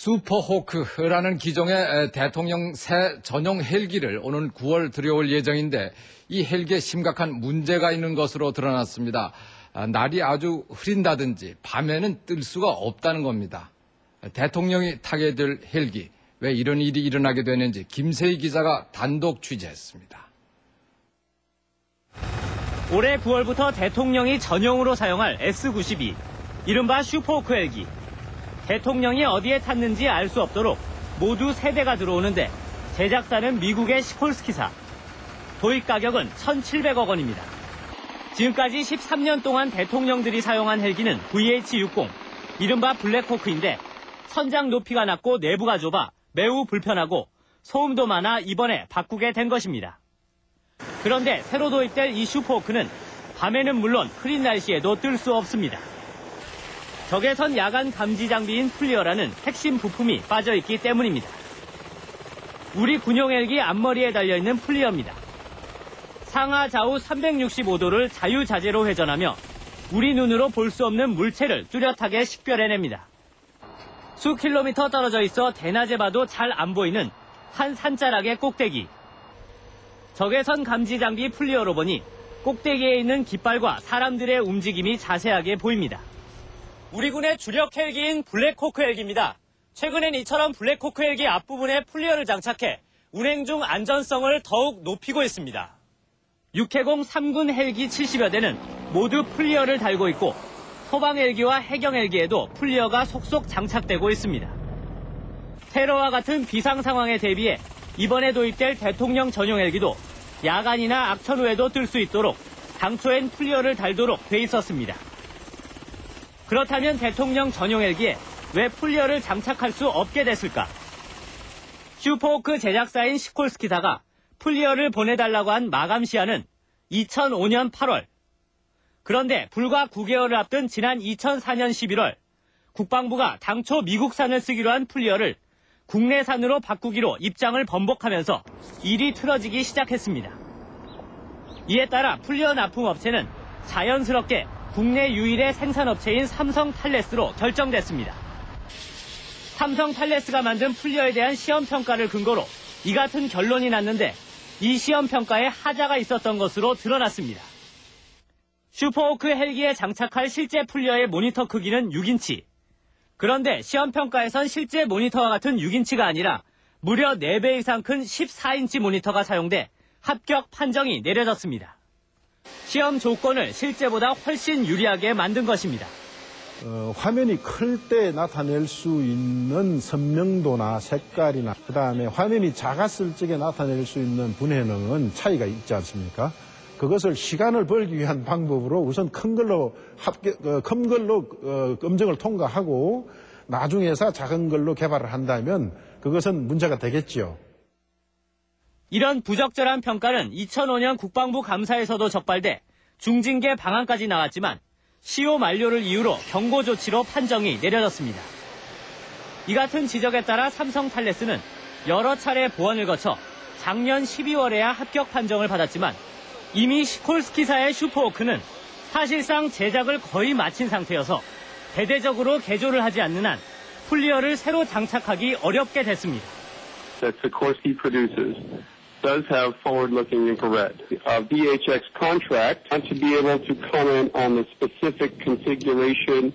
슈퍼호크라는 기종의 대통령 새 전용 헬기를 오는 9월 들여올 예정인데 이 헬기에 심각한 문제가 있는 것으로 드러났습니다. 날이 아주 흐린다든지 밤에는 뜰 수가 없다는 겁니다. 대통령이 타게 될 헬기, 왜 이런 일이 일어나게 되는지 김세희 기자가 단독 취재했습니다. 올해 9월부터 대통령이 전용으로 사용할 S-92, 이른바 슈퍼호크 헬기. 대통령이 어디에 탔는지 알 수 없도록 모두 3대가 들어오는데 제작사는 미국의 시콜스키사. 도입 가격은 1,700억 원입니다. 지금까지 13년 동안 대통령들이 사용한 헬기는 VH-60, 이른바 블랙호크인데 선장 높이가 낮고 내부가 좁아 매우 불편하고 소음도 많아 이번에 바꾸게 된 것입니다. 그런데 새로 도입될 이 슈퍼호크는 밤에는 물론 흐린 날씨에도 뜰 수 없습니다. 적외선 야간 감지 장비인 플리어라는 핵심 부품이 빠져있기 때문입니다. 우리 군용 헬기 앞머리에 달려있는 플리어입니다. 상하 좌우 365도를 자유자재로 회전하며 우리 눈으로 볼 수 없는 물체를 뚜렷하게 식별해냅니다. 수 킬로미터 떨어져 있어 대낮에 봐도 잘 안 보이는 한 산자락의 꼭대기. 적외선 감지 장비 플리어로 보니 꼭대기에 있는 깃발과 사람들의 움직임이 자세하게 보입니다. 우리 군의 주력 헬기인 블랙호크 헬기입니다. 최근엔 이처럼 블랙호크 헬기 앞부분에 플리어를 장착해 운행 중 안전성을 더욱 높이고 있습니다. 육해공 3군 헬기 70여 대는 모두 플리어를 달고 있고 소방 헬기와 해경 헬기에도 플리어가 속속 장착되고 있습니다. 테러와 같은 비상 상황에 대비해 이번에 도입될 대통령 전용 헬기도 야간이나 악천 후에도 뜰 수 있도록 당초엔 플리어를 달도록 돼 있었습니다. 그렇다면 대통령 전용 헬기에 왜 플리어를 장착할 수 없게 됐을까? 슈퍼호크 제작사인 시콜스키사가 플리어를 보내달라고 한 마감 시한은 2005년 8월. 그런데 불과 9개월을 앞둔 지난 2004년 11월, 국방부가 당초 미국산을 쓰기로 한 플리어를 국내산으로 바꾸기로 입장을 번복하면서 일이 틀어지기 시작했습니다. 이에 따라 플리어 납품업체는 자연스럽게 국내 유일의 생산업체인 삼성탈레스로 결정됐습니다. 삼성탈레스가 만든 플리어에 대한 시험평가를 근거로 이 같은 결론이 났는데 이 시험평가에 하자가 있었던 것으로 드러났습니다. 슈퍼호크 헬기에 장착할 실제 플리어의 모니터 크기는 6인치. 그런데 시험평가에선 실제 모니터와 같은 6인치가 아니라 무려 4배 이상 큰 14인치 모니터가 사용돼 합격 판정이 내려졌습니다. 시험 조건을 실제보다 훨씬 유리하게 만든 것입니다. 화면이 클 때 나타낼 수 있는 선명도나 색깔이나 그다음에 화면이 작았을 적에 나타낼 수 있는 분해능은 차이가 있지 않습니까? 그것을 시간을 벌기 위한 방법으로 우선 큰 걸로 검증을 통과하고 나중에서 작은 걸로 개발을 한다면 그것은 문제가 되겠지요. 이런 부적절한 평가는 2005년 국방부 감사에서도 적발돼 중징계 방안까지 나왔지만 시효 만료를 이유로 경고 조치로 판정이 내려졌습니다. 이 같은 지적에 따라 삼성탈레스는 여러 차례 보완을 거쳐 작년 12월에야 합격 판정을 받았지만 이미 시콜스키사의 슈퍼호크는 사실상 제작을 거의 마친 상태여서 대대적으로 개조를 하지 않는 한 플리어를 새로 장착하기 어렵게 됐습니다. That Sikorsky produces does have forward-looking infrared. VHX contract to be able to comment on the specific configuration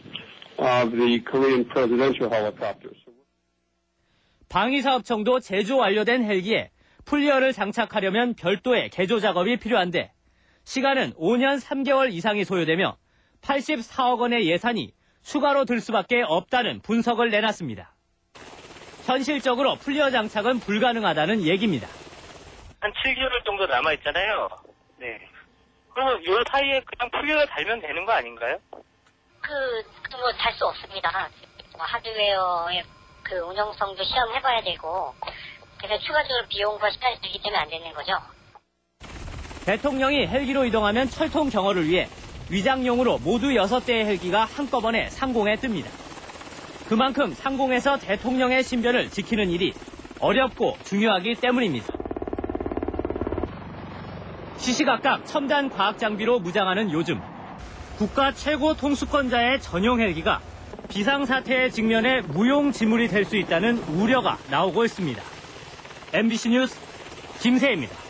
of the Korean presidential helicopters. 방위사업청도 제조 완료된 헬기에 플리어를 장착하려면 별도의 개조 작업이 필요한데 시간은 5년 3개월 이상이 소요되며 84억 원의 예산이 추가로 들 수밖에 없다는 분석을 내놨습니다. 현실적으로 플리어 장착은 불가능하다는 얘기입니다. 한 7개월 정도 남아있잖아요. 네. 그러면 요 사이에 그냥 플리어 달면 되는 거 아닌가요? 뭐 달 수 없습니다. 하드웨어의 운영성도 시험해봐야 되고 그래서 추가적으로 비용과 시간이 들기 때문에 안 되는 거죠. 대통령이 헬기로 이동하면 철통 경호를 위해 위장용으로 모두 6대의 헬기가 한꺼번에 상공에 뜹니다. 그만큼 상공에서 대통령의 신변을 지키는 일이 어렵고 중요하기 때문입니다. 시시각각 첨단 과학 장비로 무장하는 요즘 국가 최고 통수권자의 전용 헬기가 비상사태의 직면에 무용지물이 될 수 있다는 우려가 나오고 있습니다. MBC 뉴스 김세혜입니다.